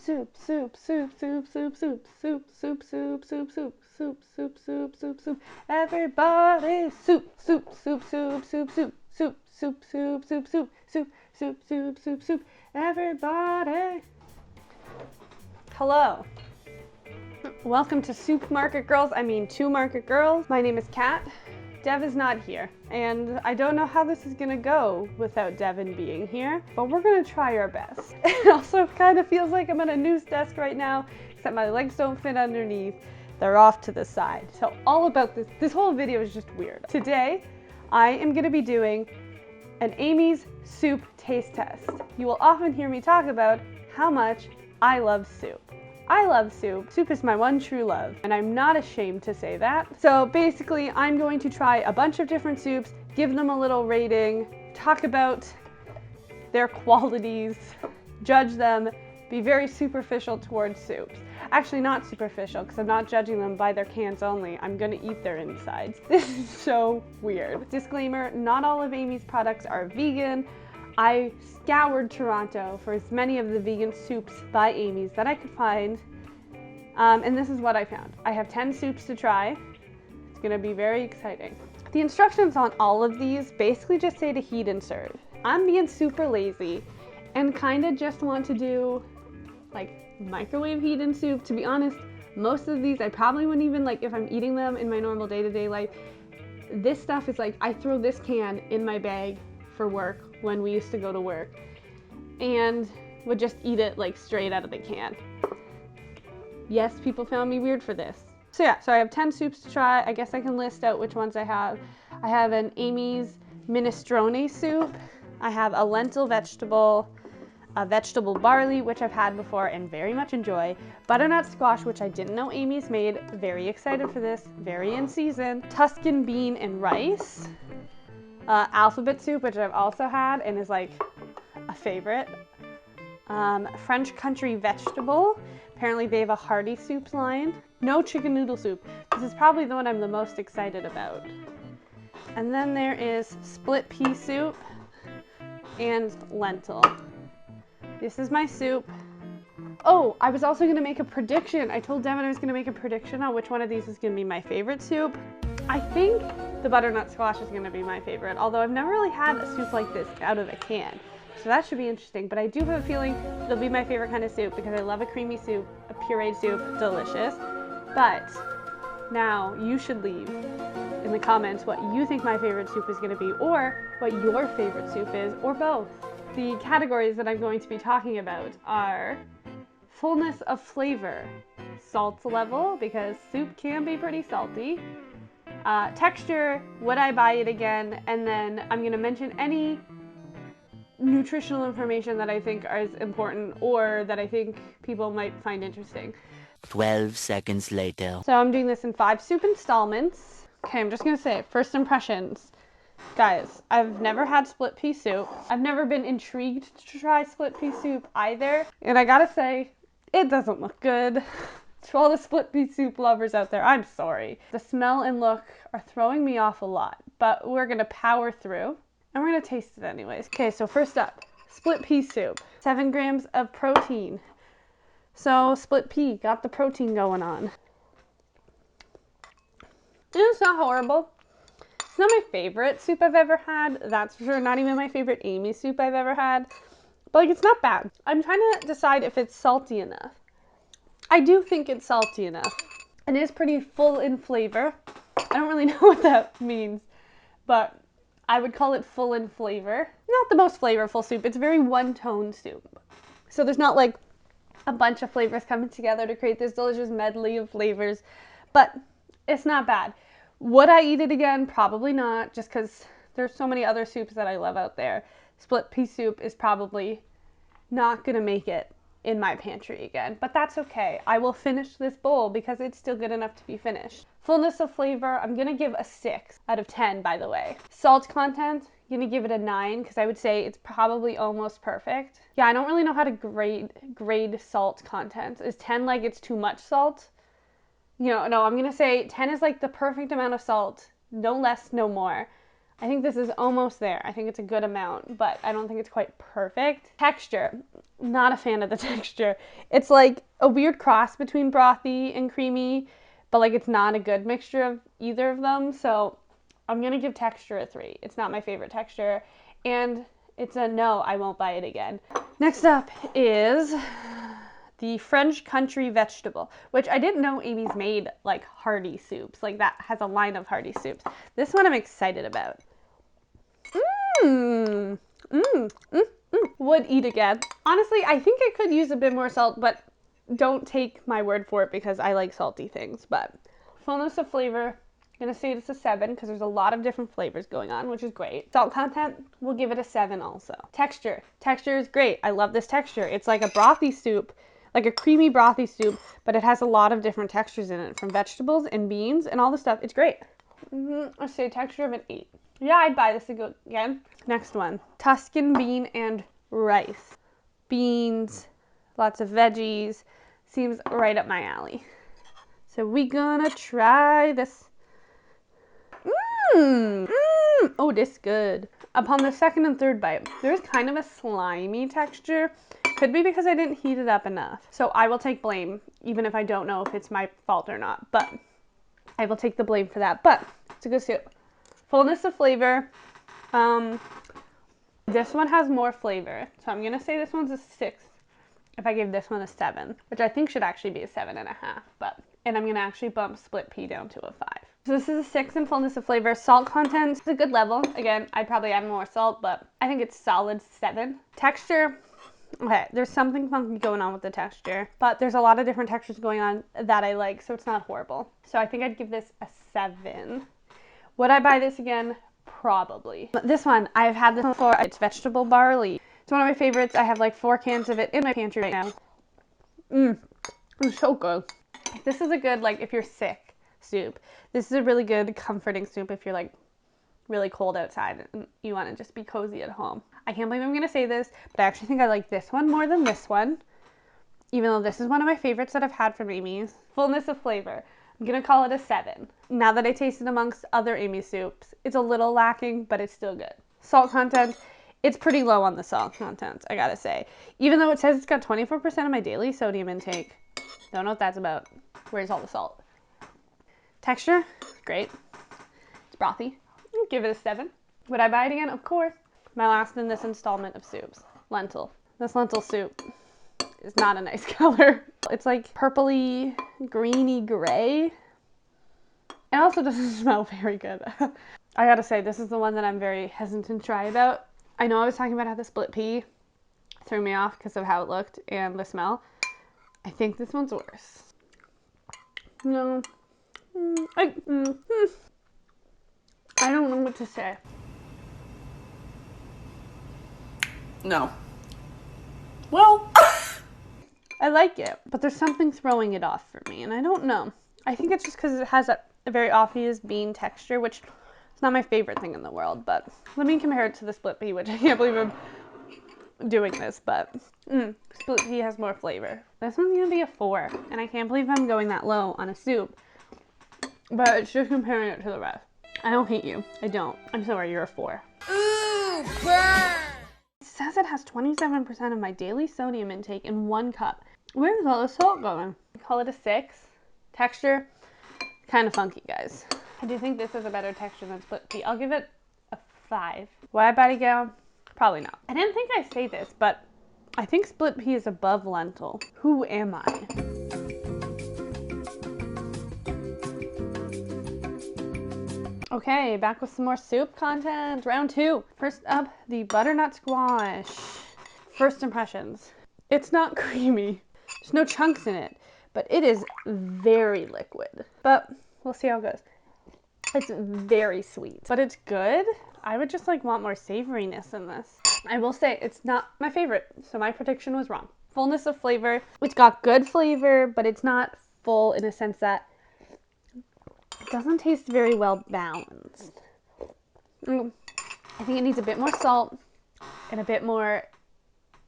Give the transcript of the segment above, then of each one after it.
soup, soup, soup, soup, soup, soup, soup, soup, soup, soup, soup, soup, soup, soup, soup, soup. Everybody, soup, soup, soup, soup, soup, soup, soup, soup, soup, soup, soup, soup, soup, soup, soup, soup. Everybody. Hello. Welcome to Soup Market Girls. Two Market Girls. My name is Kat. Dev is not here, and I don't know how this is gonna go without Devin being here, but we're gonna try our best. It also kind of feels like I'm on a news desk right now, except my legs don't fit underneath. They're off to the side. So all about this whole video is just weird. Today, I am gonna be doing an Amy's soup taste test. You will often hear me talk about how much I love soup. I love soup. Soup is my one true love, and I'm not ashamed to say that. So basically, I'm going to try a bunch of different soups, give them a little rating, talk about their qualities, judge them, be very superficial towards soups. Actually, not superficial, because I'm not judging them by their cans only. I'm gonna eat their insides. This is so weird. Disclaimer, not all of Amy's products are vegan. I scoured Toronto for as many of the vegan soups by Amy's that I could find, and this is what I found. I have 10 soups to try. It's gonna be very exciting. The instructions on all of these basically just say to heat and serve. I'm being super lazy and kind of just want to do like microwave heat and soup. To be honest, most of these I probably wouldn't even like if I'm eating them in my normal day-to-day life. This stuff is like, I throw this can in my bag for work when we used to go to work and would just eat it like straight out of the can. Yes, people found me weird for this. So I have 10 soups to try. I guess I can list out which ones I have. I have an Amy's Minestrone soup. I have a lentil vegetable, a vegetable barley, which I've had before and very much enjoy. Butternut squash, which I didn't know Amy's made. Very excited for this, very in season. Tuscan bean and rice. Alphabet soup, which I've also had and is like a favorite. French country vegetable. Apparently they have a hearty soups line. No chicken noodle soup. This is probably the one I'm the most excited about. And then there is split pea soup and lentil. This is my soup. Oh, I was also gonna make a prediction. I told Devin I was gonna make a prediction on which one of these is gonna be my favorite soup. I think the butternut squash is gonna be my favorite, although I've never really had a soup like this out of a can. So that should be interesting, but I do have a feeling it'll be my favorite kind of soup because I love a creamy soup, a pureed soup, delicious. But now you should leave in the comments what you think my favorite soup is gonna be, or what your favorite soup is, or both. The categories that I'm going to be talking about are fullness of flavor, salt level, because soup can be pretty salty, texture, would I buy it again, and then I'm going to mention any nutritional information that I think is important or that I think people might find interesting. 12 seconds later. So I'm doing this in 5 soup installments. Okay, I'm just going to say, first impressions. Guys, I've never had split pea soup. I've never been intrigued to try split pea soup either. And I gotta say, it doesn't look good. To all the split pea soup lovers out there, I'm sorry. The smell and look are throwing me off a lot, but we're gonna power through and we're gonna taste it anyways. Okay, so first up, split pea soup. 7 grams of protein. So split pea, got the protein going on. It's not horrible. It's not my favorite soup I've ever had, that's for sure. Not even my favorite Amy soup I've ever had. But like, it's not bad. I'm trying to decide if it's salty enough. I do think it's salty enough. It is pretty full in flavor. I don't really know what that means, but I would call it full in flavor. Not the most flavorful soup. It's a very one-tone soup. So there's not like a bunch of flavors coming together to create this delicious medley of flavors, but it's not bad. Would I eat it again? Probably not, just because there's so many other soups that I love out there. Split pea soup is probably not gonna make it in my pantry again, but that's okay. I will finish this bowl because it's still good enough to be finished. Fullness of flavor, I'm gonna give a 6 out of 10, by the way. Salt content, I'm gonna give it a 9 because I would say it's probably almost perfect. Yeah, I don't really know how to grade salt content. Is 10 like it's too much salt? You know, no, I'm gonna say 10 is like the perfect amount of salt, no less, no more. I think this is almost there. I think it's a good amount, but I don't think it's quite perfect. Texture, not a fan of the texture. It's like a weird cross between brothy and creamy, but like it's not a good mixture of either of them. So I'm gonna give texture a 3. It's not my favorite texture, and it's a no, I won't buy it again. Next up is the French country vegetable, which I didn't know Amy's made like hearty soups. Like that has a line of hearty soups. This one I'm excited about. Would eat again. Honestly, I think I could use a bit more salt, but don't take my word for it because I like salty things. But fullness of flavor, I'm gonna say it's a 7 because there's a lot of different flavors going on, which is great. Salt content, we'll give it a 7 also. Texture is great. I love this texture. It's like a brothy soup, like a creamy brothy soup, but it has a lot of different textures in it, from vegetables and beans and all the stuff. It's great. I say texture of an 8. Yeah, I'd buy this again. Next one, Tuscan bean and rice. Beans, lots of veggies, seems right up my alley. So we gonna try this. Oh, this is good. Upon the second and third bite, there's kind of a slimy texture. Could be because I didn't heat it up enough. So I will take blame, even if I don't know if it's my fault or not. But I will take the blame for that. But it's a good soup. Fullness of flavor. This one has more flavor. So I'm going to say this one's a 6 if I give this one a 7, which I think should actually be a 7.5. And I'm going to actually bump split pea down to a 5. So this is a 6 in fullness of flavor. Salt content is a good level. Again, I'd probably add more salt, but I think it's solid 7. Texture, okay, there's something funky going on with the texture, but there's a lot of different textures going on that I like, so it's not horrible. So I think I'd give this a 7. Would I buy this again? Probably. This one, I've had this before. It's vegetable barley. It's one of my favorites. I have like 4 cans of it in my pantry right now. It's so good. This is a good, like, if you're sick soup. This is a really good comforting soup if you're like really cold outside and you want to just be cozy at home. I can't believe I'm going to say this, but I actually think I like this one more than this one, even though this is one of my favorites that I've had from Amy's. Fullness of flavor, I'm going to call it a 7. Now that I tasted amongst other Amy soups, it's a little lacking, but it's still good. Salt content, it's pretty low on the salt content, I gotta say. Even though it says it's got 24% of my daily sodium intake. Don't know what that's about. Where's all the salt? Texture, great. It's brothy. Give it a 7. Would I buy it again? Of course. My last in this installment of soups, lentil. This lentil soup is not a nice color. It's like purpley, greeny gray. It also doesn't smell very good. I gotta say, this is the one that I'm very hesitant to try about. I know I was talking about how the split pea threw me off because of how it looked and the smell. I think this one's worse. No. I don't know what to say. No. Well, I like it, but there's something throwing it off for me, and I don't know. I think it's just because it has a very obvious bean texture, which is not my favorite thing in the world, but let me compare it to the split pea, which I can't believe I'm doing this, but split pea has more flavor. This one's gonna be a 4, and I can't believe I'm going that low on a soup, but it's just comparing it to the rest. I don't hate you. I don't. I'm sorry, you're a 4. ooh, burn. It says it has 27% of my daily sodium intake in 1 cup. Where's all the salt going? I call it a 6. Texture, kind of funky, guys. I do think this is a better texture than split pea. I'll give it a 5. Would I buy it again? Probably not. I didn't think I'd say this, but I think split pea is above lentil. Who am I? Okay, back with some more soup content. Round 2. First up, the butternut squash. First impressions. It's not creamy. There's no chunks in it, but it is very liquid. But we'll see how it goes. It's very sweet, but it's good. I would just like want more savoriness in this. I will say it's not my favorite, so my prediction was wrong. Fullness of flavor. It's got good flavor, but it's not full in a sense that it doesn't taste very well balanced. I think it needs a bit more salt and a bit more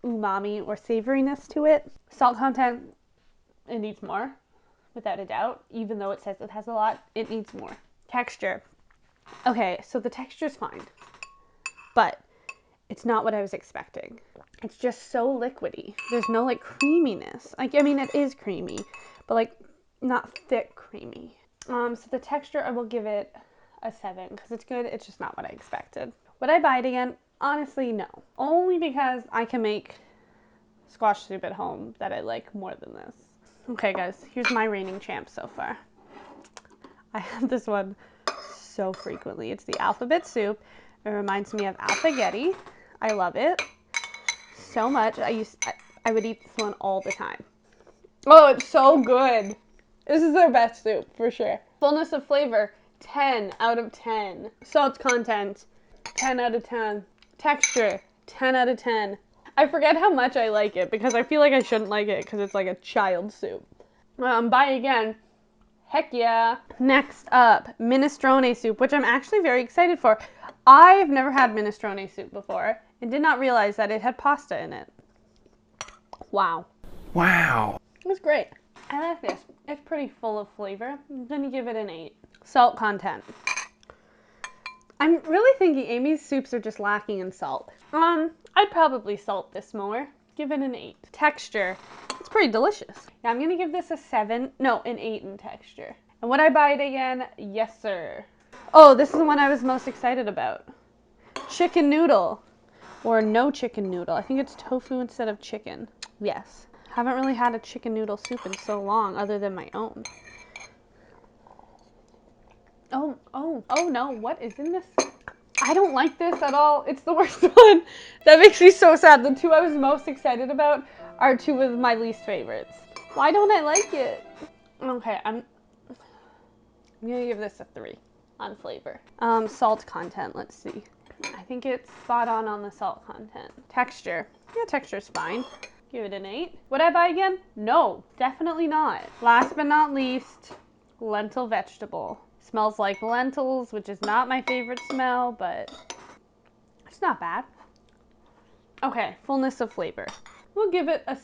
umami or savoriness to it. Salt content, it needs more, without a doubt. Even though it says it has a lot, it needs more. Texture. Okay, so the texture's fine, but it's not what I was expecting. It's just so liquidy. There's no like creaminess. Like, I mean, it is creamy, but like not thick creamy. So the texture, I will give it a 7 because it's good. It's just not what I expected. Would I buy it again? Honestly, no. Only because I can make squash soup at home that I like more than this. Okay, guys, here's my reigning champ so far. I have this one so frequently. It's the alphabet soup. It reminds me of alphagetti. I love it so much. I would eat this one all the time. Oh, it's so good. This is their best soup for sure. Fullness of flavor, 10 out of 10. Salt content, 10 out of 10. Texture, 10 out of 10. I forget how much I like it because I feel like I shouldn't like it because it's like a child soup. Buy again. Heck yeah. Next up, minestrone soup, which I'm actually very excited for. I've never had minestrone soup before and did not realize that it had pasta in it. Wow. Wow. It was great. I like this. It's pretty full of flavor. I'm gonna give it an 8. Salt content. I'm really thinking Amy's soups are just lacking in salt. I'd probably salt this more. Give it an 8. Texture. It's pretty delicious. Yeah, I'm gonna give this a 7. No, an 8 in texture. And would I buy it again? Yes, sir. Oh, this is the one I was most excited about. Chicken noodle. Or no chicken noodle. I think it's tofu instead of chicken. Yes. Haven't really had a chicken noodle soup in so long other than my own. Oh no, what is in this? I don't like this at all. It's the worst one. That makes me so sad. The two I was most excited about are two of my least favorites. Why don't I like it? Okay, I'm gonna give this a 3 on flavor. Salt content, let's see. I think it's spot on the salt content. Texture. Yeah, texture's fine. Give it an 8. Would I buy again? No, definitely not. Last but not least, lentil vegetable. Smells like lentils, which is not my favorite smell, but it's not bad. Okay, fullness of flavor. We'll give it a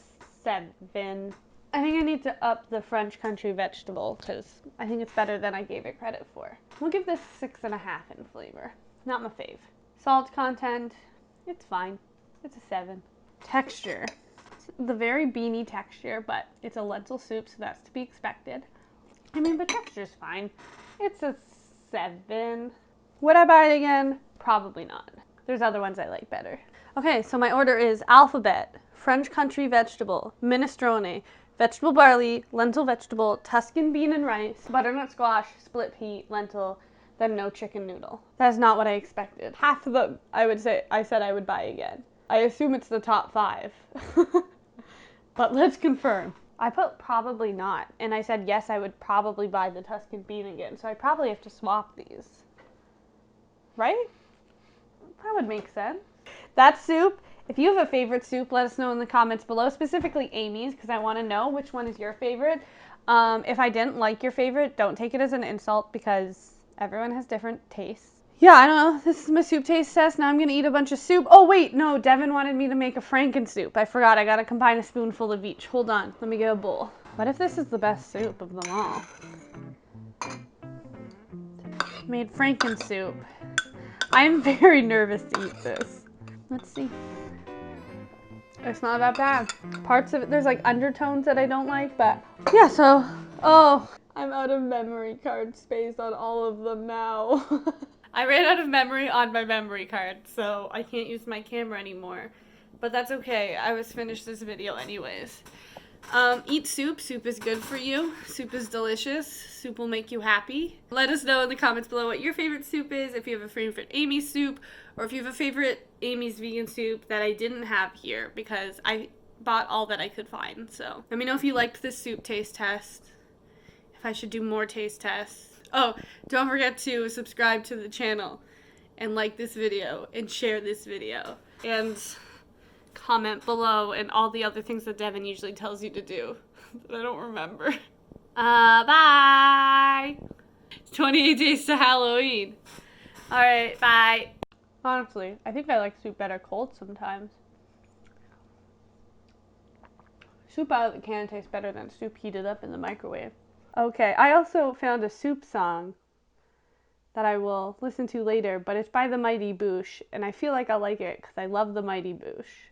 7. I think I need to up the French country vegetable because I think it's better than I gave it credit for. We'll give this 6.5 in flavor. Not my fave. Salt content, it's fine. It's a 7. Texture. It's the very beany texture, but it's a lentil soup, so that's to be expected. I mean, the texture's fine. It's a 7. Would I buy it again? Probably not. There's other ones I like better. Okay, so my order is alphabet, French country vegetable, minestrone, vegetable barley, lentil vegetable, Tuscan bean and rice, butternut squash, split pea, lentil, then no chicken noodle. That's not what I expected. Half of them, I said I would buy again. I assume it's the top 5. But let's confirm. I put probably not, and I said yes, I would probably buy the Tuscan bean again, so I probably have to swap these. Right? That would make sense. That soup, if you have a favorite soup, let us know in the comments below, specifically Amy's, because I want to know which one is your favorite. If I didn't like your favorite, don't take it as an insult, because everyone has different tastes. Yeah, I don't know. This is my soup taste test. Now I'm going to eat a bunch of soup. Oh, wait, no, Devin wanted me to make a Franken-soup. I forgot. I got to combine a spoonful of each. Hold on. Let me get a bowl. What if this is the best soup of them all? Made Franken-soup. I'm very nervous to eat this. Let's see. It's not that bad. Parts of it, there's like undertones that I don't like, but yeah, so, oh, I'm out of memory card space on all of them now. I ran out of memory on my memory card, so I can't use my camera anymore. But that's okay. I was finished this video anyways. Eat soup. Soup is good for you. Soup is delicious. Soup will make you happy. Let us know in the comments below what your favorite soup is, if you have a favorite Amy's soup, or if you have a favorite Amy's vegan soup that I didn't have here, because I bought all that I could find. So let me know if you liked this soup taste test, if I should do more taste tests. Oh, don't forget to subscribe to the channel and like this video and share this video and comment below and all the other things that Devin usually tells you to do that I don't remember. Bye! It's 28 days to Halloween. Alright, bye. Honestly, I think I like soup better cold sometimes. Soup out of the can tastes better than soup heated up in the microwave. Okay, I also found a soup song that I will listen to later, but it's by the Mighty Boosh, and I feel like I'll like it because I love the Mighty Boosh.